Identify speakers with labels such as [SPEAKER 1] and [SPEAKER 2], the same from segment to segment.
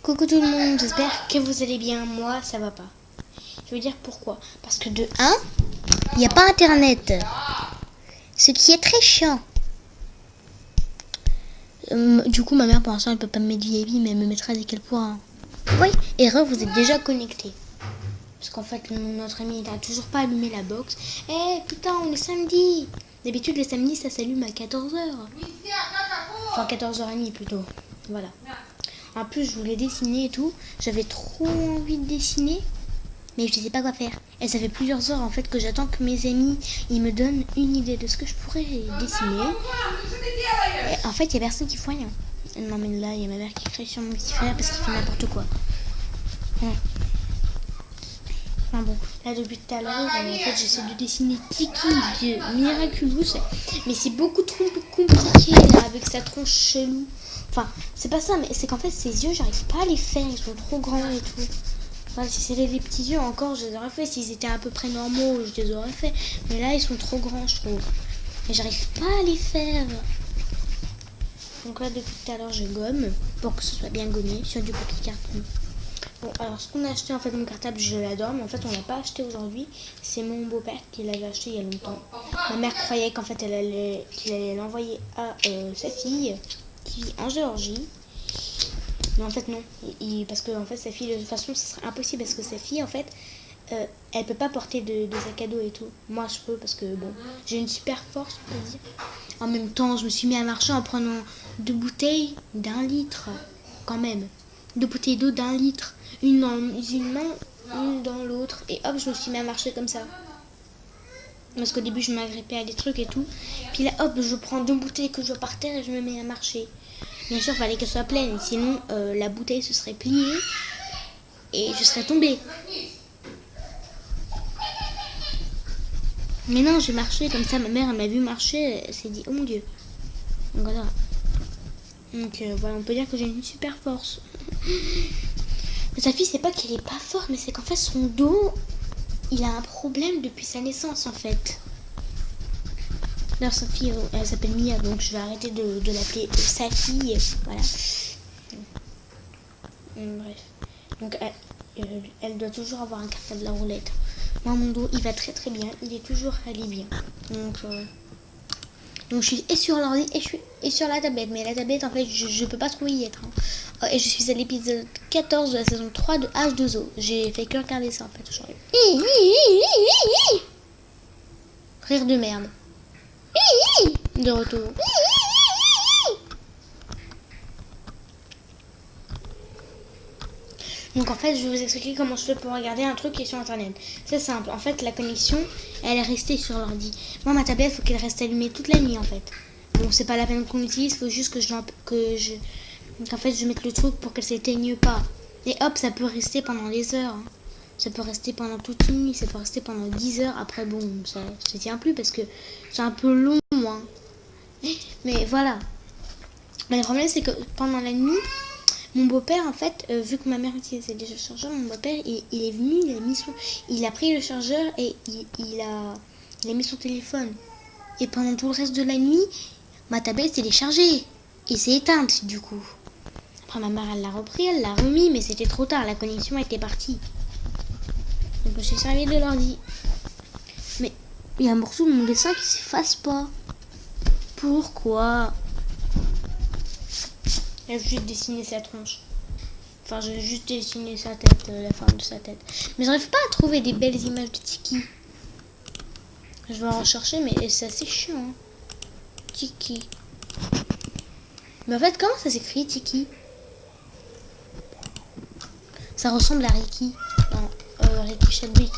[SPEAKER 1] Coucou tout le monde, j'espère que vous allez bien. Moi, ça va pas. Je veux dire pourquoi. Parce que de 1, il n'y a pas internet. Ce qui est très chiant. Du coup, ma mère, pour l'instant, elle peut pas me mettre VIP, mais elle me mettra dès qu'elle pourra. Oui, erreur, vous êtes déjà connecté. Parce qu'en fait, notre ami n'a toujours pas allumé la box. Putain, on est samedi. D'habitude, les samedis, ça s'allume à 14h. Enfin, 14h30 plutôt. Voilà. En plus, je voulais dessiner et tout. J'avais trop envie de dessiner, mais je ne sais pas quoi faire. Et ça fait plusieurs heures en fait que j'attends que mes amis ils me donnent une idée de ce que je pourrais dessiner. Et en fait, il n'y a personne qui fait rien. Non, mais là, il y a ma mère qui crie sur mon petit frère parce qu'il fait n'importe quoi. Ouais. Enfin bon, là depuis tout à l'heure, en fait, j'essaie de dessiner Tiki de Miraculous, mais c'est beaucoup trop compliqué là, avec sa tronche chelou. Enfin, c'est pas ça, mais c'est qu'en fait, ses yeux, j'arrive pas à les faire, ils sont trop grands et tout. Enfin, si c'était des petits yeux, encore, je les aurais fait. S'ils étaient à peu près normaux, je les aurais fait. Mais là, ils sont trop grands, je trouve. Et j'arrive pas à les faire. Donc là, depuis tout à l'heure, je gomme pour que ce soit bien gommé sur du papier carton. Bon, alors ce qu'on a acheté, en fait, mon cartable, je l'adore, mais en fait, on l'a pas acheté aujourd'hui. C'est mon beau-père qui l'avait acheté il y a longtemps. Ma mère croyait qu'en fait, qu'il allait l'envoyer à sa fille qui vit en Géorgie. Mais en fait, non. Parce que en fait, sa fille, de toute façon, ce serait impossible parce que sa fille, en fait, elle peut pas porter de sac à dos et tout. Moi, je peux parce que, bon, j'ai une super force, on peut dire. En même temps, je me suis mis à marcher en prenant 2 bouteilles d'1 litre, quand même. 2 bouteilles d'eau d'1 litre. Une dans une main, une dans l'autre. Et hop, je me suis mis à marcher comme ça. Parce qu'au début, je m'agrippais à des trucs et tout. Puis là, hop, je prends 2 bouteilles que je vois par terre et je me mets à marcher. Bien sûr, il fallait qu'elle soit pleine. Sinon, la bouteille se serait pliée et je serais tombée. Mais non, j'ai marché comme ça. Ma mère, elle m'a vu marcher. Elle s'est dit, oh mon Dieu. Donc voilà. Donc voilà, on peut dire que j'ai une super force. Mais sa fille, c'est pas qu'elle est pas forte, mais c'est qu'en fait, son dos, il a un problème depuis sa naissance, en fait. D'ailleurs, sa fille, elle s'appelle Mia, donc je vais arrêter de l'appeler sa fille. Voilà. Bref. Donc, elle doit toujours avoir un cartable à roulette. Moi, mon dos, il va très très bien. Il est toujours allé bien. Donc je suis et sur l'ordi et sur la tablette. Mais la tablette, en fait, je peux pas trop y être. Et je suis à l'épisode 14 de la saison 3 de H2O. J'ai fait que regarder ça, en fait, aujourd'hui. Rire de merde. De retour. Donc en fait, je vais vous expliquer comment je fais pour regarder un truc qui est sur internet. C'est simple. En fait, la connexion, elle est restée sur l'ordi. Moi, ma tablette, il faut qu'elle reste allumée toute la nuit en fait. Bon, c'est pas la peine qu'on l'utilise, il faut juste qu'en fait, je mette le truc pour qu'elle s'éteigne pas. Et hop, ça peut rester pendant des heures. Ça peut rester pendant toute une nuit, ça peut rester pendant 10 heures. Après, bon, ça tient plus parce que c'est un peu long, hein. Mais voilà. Mais le problème, c'est que pendant la nuit, mon beau-père, en fait, vu que ma mère utilisait déjà le chargeur, mon beau-père, il est venu, il a pris le chargeur et il a mis son téléphone. Et pendant tout le reste de la nuit, ma tablette, elle est chargée. Et c'est éteinte, du coup. Après, ma mère, elle l'a repris, elle l'a remis, mais c'était trop tard, la connexion était partie. Donc, je me suis servi de l'ordi. Mais il y a un morceau de mon dessin qui s'efface pas. Pourquoi ? J'ai juste dessiné sa tronche. Enfin, j'ai juste dessiné sa tête, la forme de sa tête. Mais j'arrive pas à trouver des belles images de Tiki. Je vais en rechercher, mais c'est assez chiant. Hein. Tiki. Mais en fait, comment ça s'écrit Tiki ? Ça ressemble à Ricky. Dans Ricky Chadwick.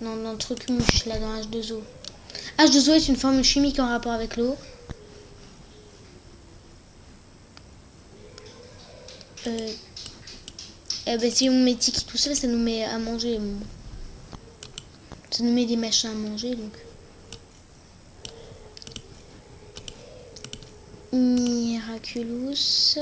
[SPEAKER 1] Dans le truc mouche, là, dans H2O. H2O est une formule chimique en rapport avec l'eau. Si on met Tiki tout seul, ça nous met à manger. Ça nous met des machins à manger, donc. Miraculous.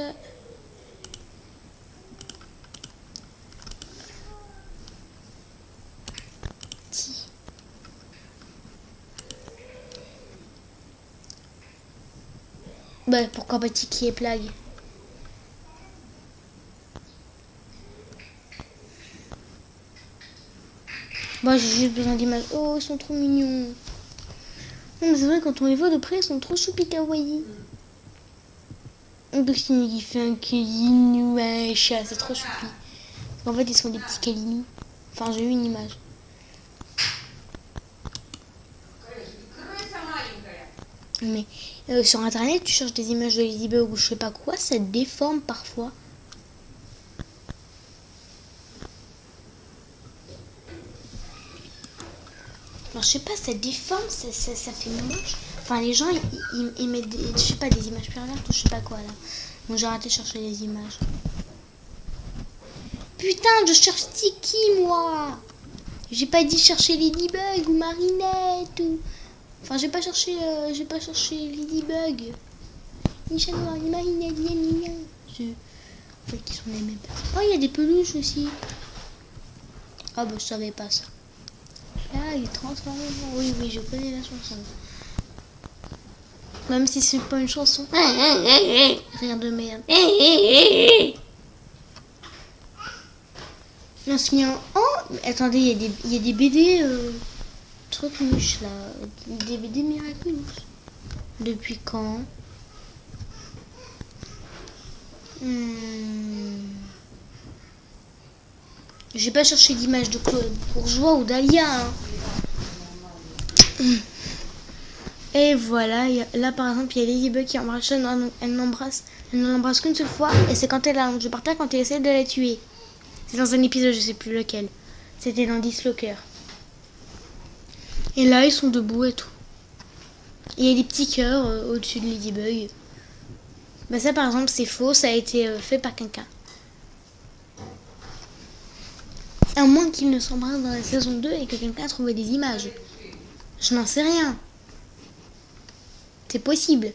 [SPEAKER 1] Bah, pourquoi pas Tiki et Plague ? Moi, j'ai juste besoin d'images. Oh, ils sont trop mignons. Non, mais c'est vrai, quand on les voit de près, ils sont trop choupi kawaii. Christine qui fait un câlin ou un chat, c'est trop choupi. En fait, ils sont des petits câlinous. Enfin, j'ai eu une image. Mais sur internet, tu cherches des images de Ladybug ou je sais pas quoi, ça déforme parfois. Alors, je sais pas, ça déforme, ça fait moche. Enfin, les gens, ils mettent des, je sais pas, des images perverses ou je sais pas quoi là. Donc, j'ai arrêté de chercher les images. Putain, je cherche Tiki, moi. J'ai pas dit chercher Ladybug ou Marinette ou... Enfin, j'ai pas cherché Ladybug. Ni chat noir, ni Marinette, ni rien. En fait, qui sont les mêmes personnes. Oh, il y a des peluches aussi. Ah, bah, je savais pas ça. Là, il est transformé. Oui, je connais la chanson. Même si c'est pas une chanson. Rien de merde. Non, c'est bien. Oh, attendez, il y a des BD trucs mouches là. Des BD miraculeux. Depuis quand? J'ai pas cherché d'image de Claude Bourgeois ou d'Alia. Hein. Et voilà, là par exemple, il y a Ladybug qui embrasse Sean, elle ne l'embrasse qu'une seule fois, et c'est quand elle a je partais quand elle essaie de la tuer. C'est dans un épisode, je sais plus lequel. C'était dans Dislocker. Et là, ils sont debout et tout. Il y a des petits cœurs au-dessus de Ladybug. Bah ça par exemple, c'est faux, ça a été fait par quelqu'un. À moins qu'il ne s'embrasse dans la saison 2 et que quelqu'un a trouvé des images. Je n'en sais rien. C'est possible.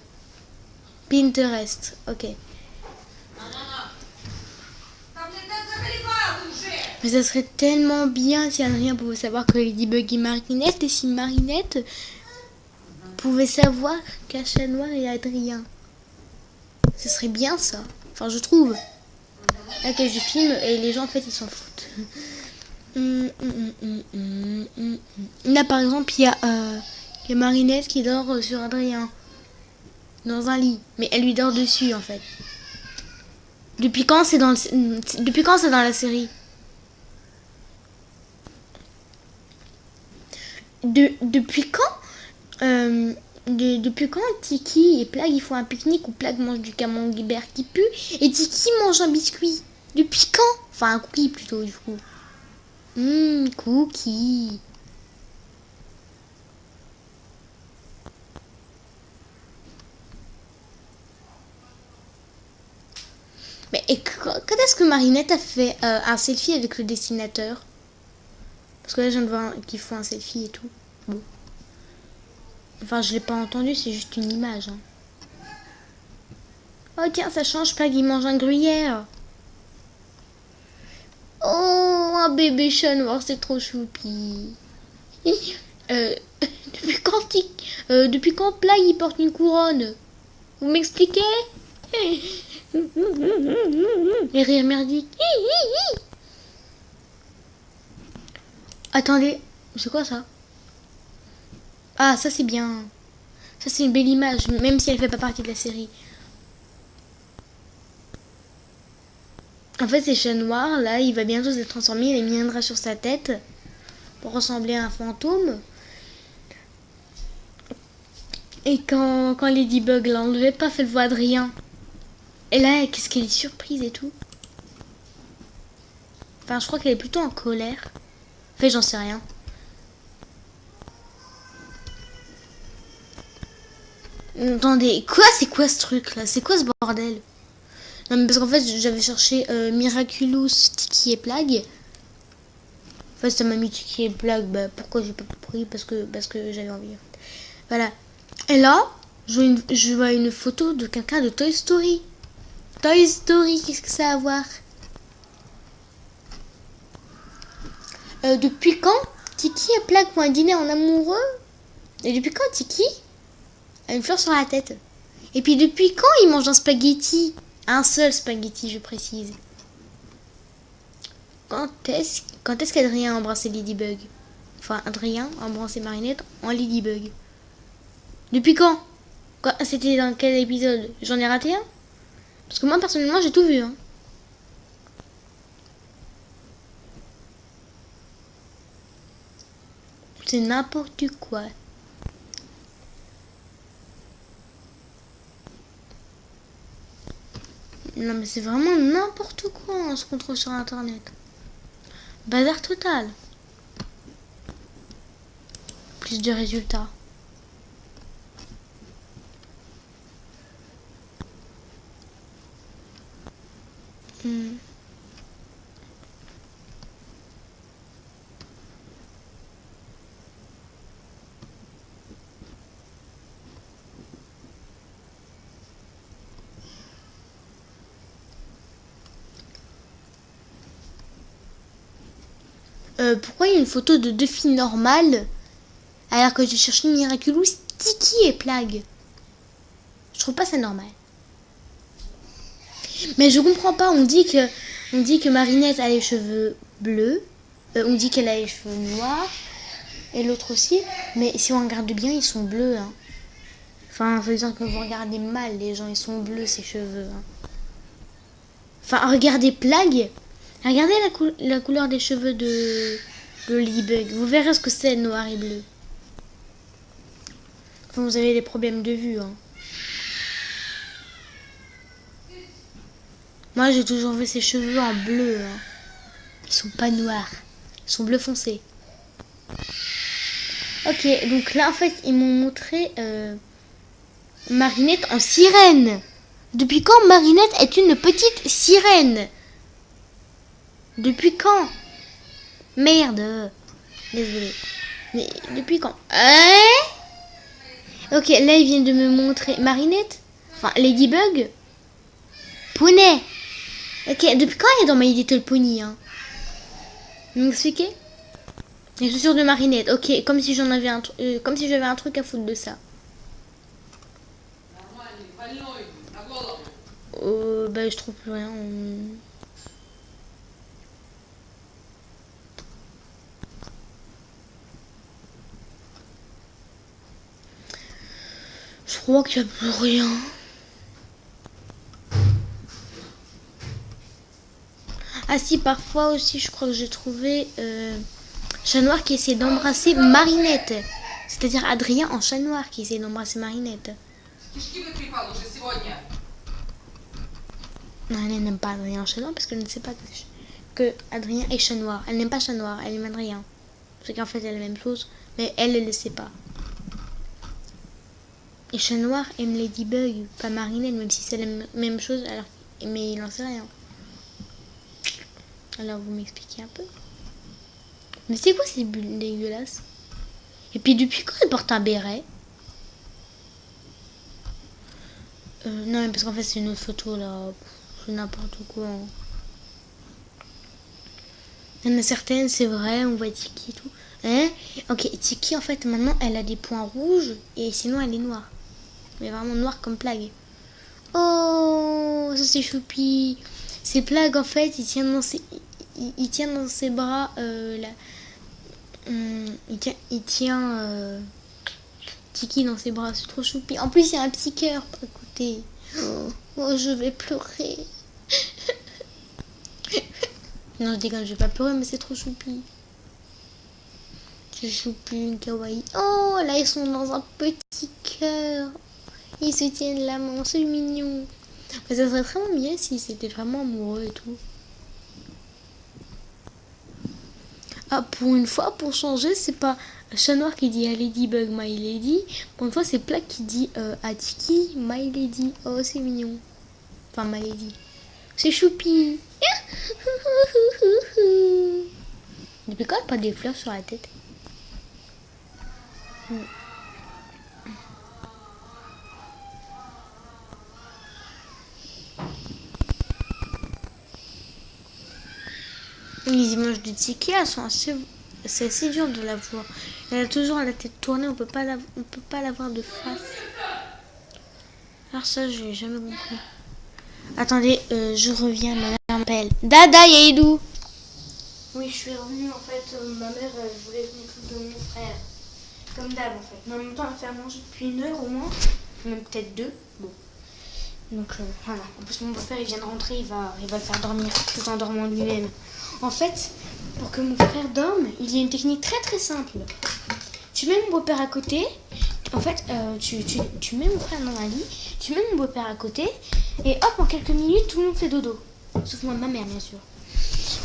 [SPEAKER 1] Pinterest, ok. Mais ça serait tellement bien si Adrien pouvait savoir que Ladybug est Marinette et si Marinette pouvait savoir qu'à Chat Noir et Adrien. Ce serait bien ça. Enfin, je trouve. Là que je filme et les gens en fait ils s'en foutent. Là par exemple il y a Marinette qui dort sur Adrien. Dans un lit. Mais elle lui dort dessus en fait. Depuis quand c'est dans la série? Depuis quand Tiki et Plag ils font un pique-nique où Plag mange du camembert qui pue et Tiki mange un biscuit? Depuis quand? Enfin un cookie plutôt du coup. Cookie. Mais quand est-ce que Marinette a fait un selfie avec le dessinateur? Parce que là, je viens de voir qu'ils font un selfie et tout. Bon. Enfin, je l'ai pas entendu, c'est juste une image. Hein. Oh tiens, ça change pas qu'il mange un gruyère. Oh, un bébé chat noir, c'est trop choupi. Depuis quand Plag il porte une couronne? Vous m'expliquez? Les rires merdiques. Attendez, c'est quoi ça? Ah, ça c'est bien. Ça c'est une belle image, même si elle fait pas partie de la série. En fait, c'est Chat Noir, là, il va bientôt se transformer, il a mis un drap sur sa tête pour ressembler à un fantôme. Et quand Ladybug l'a enlevé, paf, elle voit Adrien. Et là, qu'est-ce qu'elle est surprise et tout. Enfin, je crois qu'elle est plutôt en colère. En fait, j'en sais rien. Attendez, quoi? C'est quoi ce truc là? C'est quoi ce bordel? Non mais parce qu'en fait j'avais cherché Miraculous, Tiki et Plag. En fait ça m'a mis Tiki et Plag. Bah pourquoi j'ai pas pris? Parce que j'avais envie en fait. Voilà. Et là, je vois une photo de quelqu'un de Toy Story. Toy Story, qu'est-ce que ça a à voir? Depuis quand Tiki et Plag font un dîner en amoureux? Et depuis quand Tiki a une fleur sur la tête? Et puis depuis quand ils mangent un spaghetti? Un seul spaghetti, je précise. Quand est-ce qu'Adrien a embrassé Ladybug? enfin Adrien, a embrassé Marinette en Ladybug. Depuis quand? C'était dans quel épisode? J'en ai raté un? Parce que moi, personnellement, j'ai tout vu. Hein. C'est n'importe quoi. Non, mais c'est vraiment n'importe quoi, on se retrouve sur Internet. Bazar total. Plus de résultats. Pourquoi il y a une photo de deux filles normales alors que je cherche Miraculous, Tiki et Plague? Je trouve pas ça normal. Mais je comprends pas, on dit que Marinette a les cheveux bleus, on dit qu'elle a les cheveux noirs, et l'autre aussi, mais si on regarde bien, ils sont bleus. Hein. Enfin, ça veut dire que vous regardez mal, les gens, ils sont bleus, ces cheveux. Hein. Enfin, regardez Plague, regardez la couleur des cheveux de Ladybug, vous verrez ce que c'est, noir et bleu. Enfin, vous avez des problèmes de vue, hein. Moi, j'ai toujours vu ses cheveux en bleu. Hein. Ils sont pas noirs. Ils sont bleu foncé. Ok, donc là, en fait, ils m'ont montré Marinette en sirène. Depuis quand Marinette est une petite sirène? Depuis quand? Merde. Désolée. Mais depuis quand? Ok, là, ils viennent de me montrer Marinette. Enfin, Ladybug. Poney. Ok, depuis quand elle est dans My Little Pony, hein? Vous m'expliquez? Les chaussures de Marinette. Ok, comme si j'en avais comme si j'avais un truc à foutre de ça. Bah je trouve plus rien. Je crois qu'il n'y a plus rien. Ah si, parfois aussi, je crois que j'ai trouvé Chat Noir qui essaie d'embrasser Marinette. C'est-à-dire Adrien en Chat Noir qui essaie d'embrasser Marinette. Non, elle n'aime pas Adrien en Chat Noir parce qu'elle ne sait pas que Adrien est Chat Noir. Elle n'aime pas Chat Noir, elle aime Adrien. C'est qu'en fait, elle est la même chose, mais elle ne le sait pas. Et Chat Noir aime Ladybug, pas Marinette, même si c'est la même chose, alors, mais il n'en sait rien. Alors vous m'expliquez un peu. Mais c'est quoi ces bulles dégueulasses? Et puis depuis quand elle porte un béret? Non mais parce qu'en fait c'est une autre photo là. C'est n'importe quoi. Il y en a certaines, c'est vrai, on voit Tiki et tout. Hein? Ok, Tiki en fait maintenant elle a des points rouges et sinon elle est noire. Mais vraiment noire comme Plague. Oh, ça c'est choupi. C'est Plague en fait, il tient dans ses bras il tient Tiki dans ses bras, c'est trop choupi. En plus il y a un petit cœur à côté. Oh, je vais pleurer. Non, je déconne, je vais pas pleurer, mais c'est trop choupi. C'est choupi, kawaii. Oh, là ils sont dans un petit cœur. Ils se tiennent la main, c'est mignon. Mais ça serait vraiment bien si c'était vraiment amoureux et tout. Ah, pour une fois, pour changer, c'est pas Chat Noir qui dit à Ladybug My Lady. Pour une fois, c'est Plague qui dit à Tiki My Lady. Oh, c'est mignon. Enfin, My Lady. C'est choupi. Depuis quand elle a pas des fleurs sur la tête? Les images de Tiki, elles sont c'est assez dur de la voir. Elle a toujours la tête tournée, on peut pas la voir de face. Alors ça, j'ai jamais compris. Attendez, je reviens, ma mère m'appelle. Dada, Yaïdou. Oui, je suis revenue, en fait, ma mère, elle voulait venir comme d'hab en fait. Mais en même temps, on va faire manger depuis 1 heure au moins, même peut-être 2. Bon. Donc voilà. En plus, mon beau-frère il vient de rentrer, il va le faire dormir tout en dormant lui-même. En fait, pour que mon frère dorme, il y a une technique très très simple. Tu mets mon beau-père à côté. En fait, tu mets mon frère dans un lit, tu mets mon beau-père à côté, et hop, en quelques minutes, tout le monde fait dodo. Sauf moi, ma mère, bien sûr.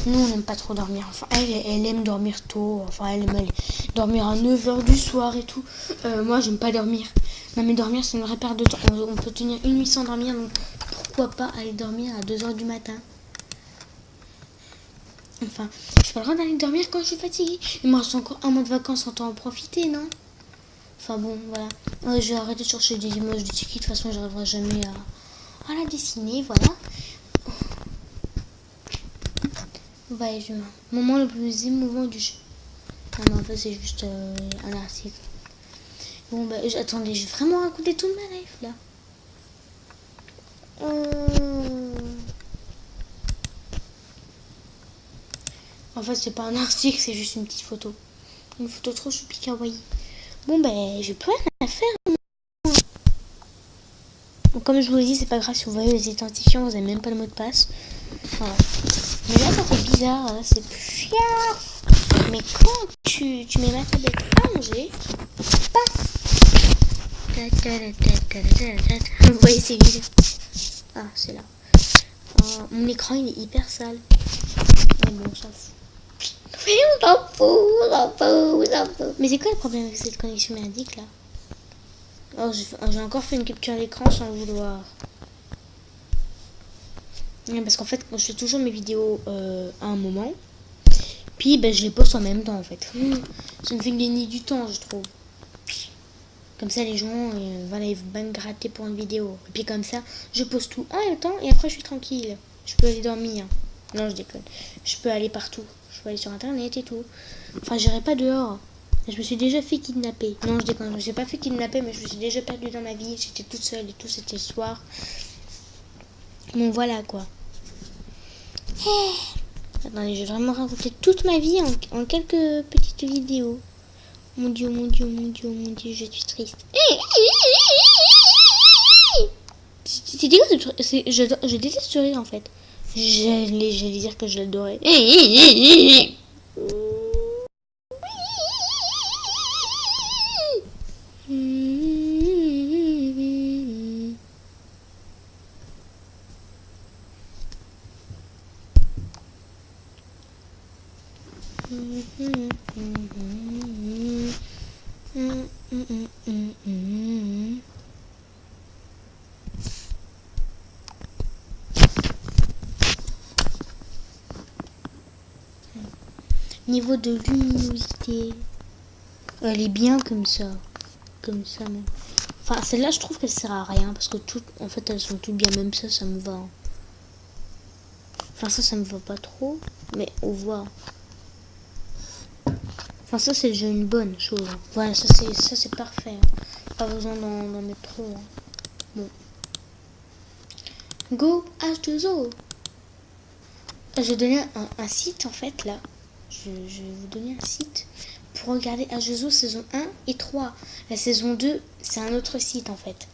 [SPEAKER 1] Nous, on n'aime pas trop dormir. Enfin, elle aime dormir tôt. Enfin, elle aime dormir à 9h du soir et tout. Moi, j'aime pas dormir. Non, mais dormir, c'est une vraie perte de temps. On peut tenir une nuit sans dormir, donc pourquoi pas aller dormir à 2h du matin. Enfin, j'ai pas le droit d'aller dormir quand je suis fatiguée. Il me reste encore 1 mois de vacances, autant en profiter, non? Enfin bon, voilà. Je vais arrêter de chercher des images de Tiki. De toute façon, j'arriverai jamais à la dessiner, voilà. Ouais, moment le plus émouvant du jeu. Ah non, en fait, c'est juste un article. Bon, bah, attendez, je vais vraiment raconter toute ma life, là. En fait, c'est pas un article, c'est juste une petite photo. Une photo trop choupi kawaii. Bon, ben, j'ai plus rien à faire. Comme je vous l'ai dit, c'est pas grave si vous voyez les identifiants, vous avez même pas le mot de passe. Voilà. Mais là, ça fait bizarre, là, c'est plus fier. Mais quand tu mets ma tablette à manger, paf. Vous voyez, c'est vide. Ah, c'est là. Mon écran, il est hyper sale. Mais bon, on s'en fout. Mais c'est quoi le problème avec cette connexion merdique, là? Oh, j'ai encore fait une capture d'écran sans le vouloir. Parce qu'en fait, je fais toujours mes vidéos à un moment. Puis je les poste en même temps en fait. Ça me fait gagner du temps, je trouve. Comme ça, les gens voilà, ils vont bien me gratter pour une vidéo. Et puis comme ça, je poste tout en même temps et après je suis tranquille. Je peux aller dormir. Non, je déconne. Je peux aller partout. Je peux aller sur internet et tout. Enfin, j'irai pas dehors. Je me suis déjà fait kidnapper. Non, je déconne, je me suis pas fait kidnapper, mais je me suis déjà perdue dans ma vie. J'étais toute seule et tout, c'était le soir. Bon, voilà quoi. Attendez, je vais vraiment raconter toute ma vie en quelques petites vidéos. Mon Dieu, mon Dieu, mon Dieu, mon Dieu, je suis triste. C'est quoi ce truc? Je déteste ce rire en fait. J'allais dire que je l'adorais. Niveau de luminosité, elle est bien comme ça même. Enfin, celle-là, je trouve qu'elle sert à rien parce que toutes, en fait, elles sont toutes bien. Même ça me va. Enfin, ça me va pas trop, mais on voit. Enfin, ça, c'est déjà une bonne chose. Voilà, ça c'est parfait. Pas besoin d'en mettre trop. Bon. Go H2O. Je vais donner un site en fait là. Je vais vous donner un site pour regarder H2O saison 1 et 3. La saison 2, c'est un autre site en fait.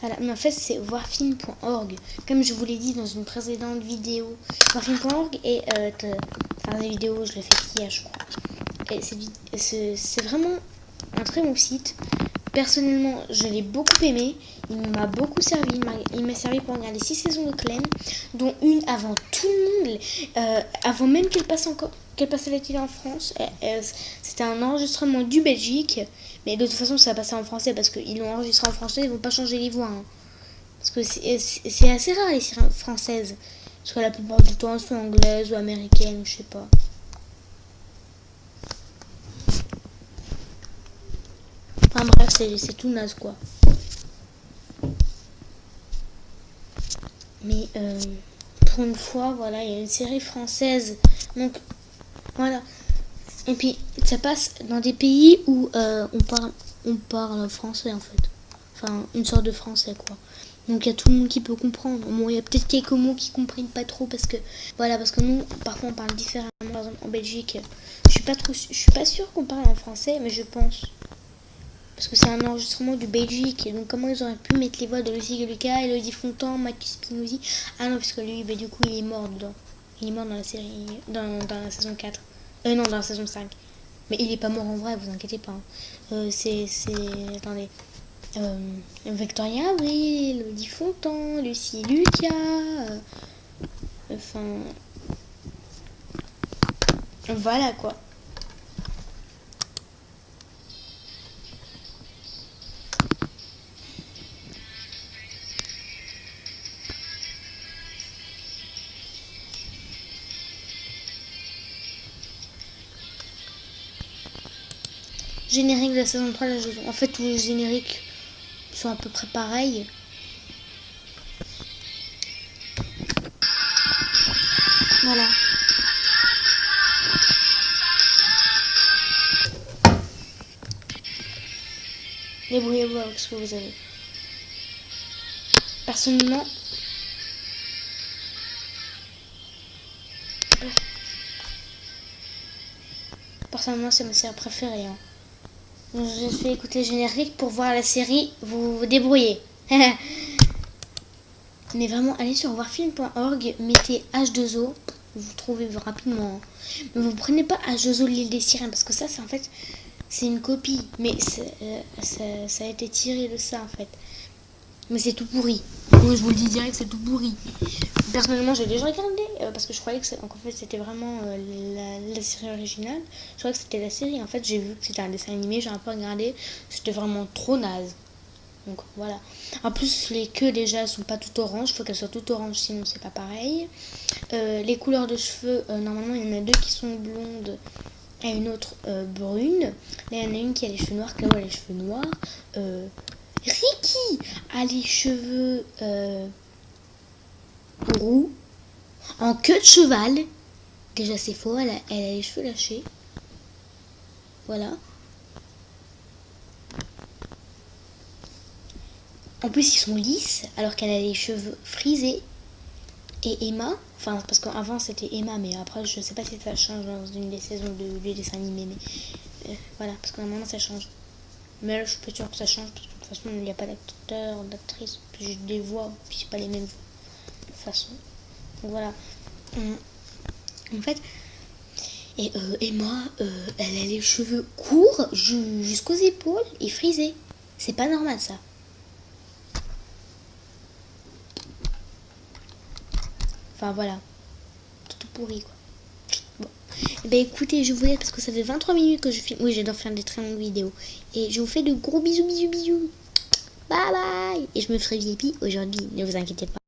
[SPEAKER 1] Voilà, mais en fait c'est voirfilm.org. Comme je vous l'ai dit dans une précédente vidéo. Voirfilm.org et enfin des vidéos, je l'ai fait hier je crois. Et c'est vraiment un très bon site. Personnellement, je l'ai beaucoup aimé. Il m'a beaucoup servi. Il m'a servi pour regarder 6 saisons de Clem, dont une avant tout le monde, avant même qu'elle passe à la télé en France. C'était un enregistrement du Belgique, mais de toute façon, ça va passer en français parce qu'ils l'ont enregistré en français. Ils vont pas changer les voix, hein. Parce que c'est assez rare les séries françaises, parce que la plupart du temps, elles sont anglaises ou américaines, ou je sais pas. Enfin bref, c'est tout naze quoi. Mais pour une fois, voilà, il y a une série française. Donc voilà. Et puis ça passe dans des pays où on parle français en fait. Enfin, une sorte de français quoi. Donc il y a tout le monde qui peut comprendre. Bon, il y a peut-être quelques mots qui comprennent pas trop parce que nous parfois on parle différemment. Par exemple en Belgique, je suis pas sûre qu'on parle en français, mais je pense. Parce que c'est un enregistrement du Belgique. Et donc comment ils auraient pu mettre les voix de Lucie Lucas, Elodie Fontan, Mathieu Spinozzi. Ah non, parce que lui, du coup, il est mort dedans. Il est mort dans la série, dans la saison 4. Non, dans la saison 5. Mais il est pas mort en vrai, vous inquiétez pas. Hein. Attendez. Victoria Abril, Elodie Fontan, Lucie Lucas. Enfin... Voilà quoi. Générique de la saison 3 de la saison. En fait, tous les génériques sont à peu près pareils. Voilà. Débrouillez-vous avec ce que vous avez. Personnellement, c'est ma série préférée. Hein. Donc, je fais écouter le générique pour voir la série. Vous vous débrouillez. Mais vraiment, allez sur voirfilm.org, mettez H2O. Vous trouvez rapidement. Hein. Mais vous prenez pas H2O l'île des sirènes parce que ça, c'est en fait, c'est une copie. Mais ça a été tiré de ça en fait. Mais c'est tout pourri. Oui, je vous le dis direct, c'est tout pourri. Personnellement, j'ai déjà regardé parce que je croyais que en fait c'était vraiment la série originale. Je croyais que c'était la série. En fait, j'ai vu que c'était un dessin animé, j'ai un peu regardé. C'était vraiment trop naze. Donc voilà. En plus, les queues déjà sont pas toutes oranges. Il faut qu'elles soient toutes oranges, sinon c'est pas pareil. Les couleurs de cheveux, normalement, il y en a 2 qui sont blondes et une autre brune. Là, il y en a une qui a les cheveux noirs, Cléo a les cheveux noirs. Ricky a les cheveux roux en queue de cheval. Déjà c'est faux, elle a les cheveux lâchés. Voilà. En plus ils sont lisses alors qu'elle a les cheveux frisés. Et Emma, enfin parce qu'avant c'était Emma, mais après je sais pas si ça change dans une des saisons du dessin animé, mais voilà, parce que normalement ça change. Mais là je suis pas sûre que ça change parce que de toute façon il n'y a pas d'acteur, d'actrice, puis j'ai des voix, puis c'est pas les mêmes voix de toute façon. Donc voilà. En fait, et Emma, elle a les cheveux courts jusqu'aux épaules et frisés. C'est pas normal ça. Enfin voilà. Tout pourri quoi. Bon. Et ben écoutez, je vous laisse parce que ça fait 23 minutes que je filme. Oui, j'adore faire des très longues vidéos. Et je vous fais de gros bisous. Bye bye. Et je me ferai VIP aujourd'hui, ne vous inquiétez pas.